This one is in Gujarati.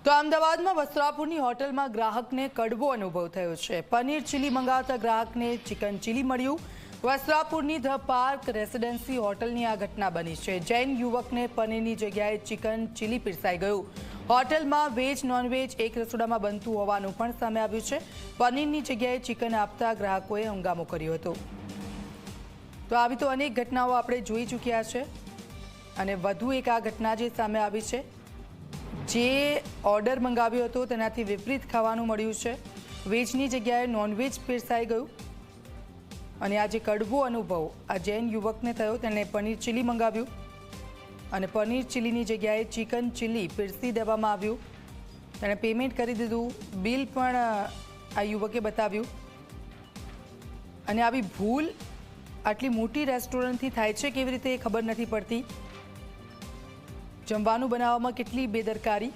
તો અમદાવાદમાં વસ્ત્રાપુરની હોટલમાં ગ્રાહકને કડવો અનુભવ થયો છે। પનીર ચીલી મંગાવતા ગ્રાહકને ચિકન ચીલી મળ્યું। વસ્ત્રાપુરની ધ પાર્ક રેસિડેન્સી હોટલની આ ઘટના બની છે। જૈન યુવકને પનીરની જગ્યાએ ચિકન ચીલી પીરસાઈ ગયું। હોટલમાં વેજ નોનવેજ એક રસોડામાં બનતું હોવાનું પણ સામે આવ્યું છે। પનીરની જગ્યાએ ચિકન આપતા ગ્રાહકોએ હંગામો કર્યો હતો। તો આવી તો અનેક ઘટનાઓ આપણે જોઈ ચૂક્યા છે અને વધુ એક આ ઘટના જે સામે આવી છે। જે ઓર્ડર મંગાવ્યો હતો તેનાથી વિપરીત ખાવાનું મળ્યું છે। વેજની જગ્યાએ નોનવેજ પીરસાઈ ગયું અને આ જે કડવો અનુભવ આ જૈન યુવકને થયો। તેણે પનીર ચીલી મંગાવ્યું અને પનીર ચીલીની જગ્યાએ ચિકન ચીલી પીરસી દેવામાં આવ્યું। તેણે પેમેન્ટ કરી દીધું, બિલ પણ આ યુવકે બતાવ્યું અને આવી ભૂલ આટલી મોટી રેસ્ટોરન્ટથી થાય છે કેવી રીતે એ ખબર નથી પડતી। જમવાનું બનાવવામાં કેટલી બેદરકારી।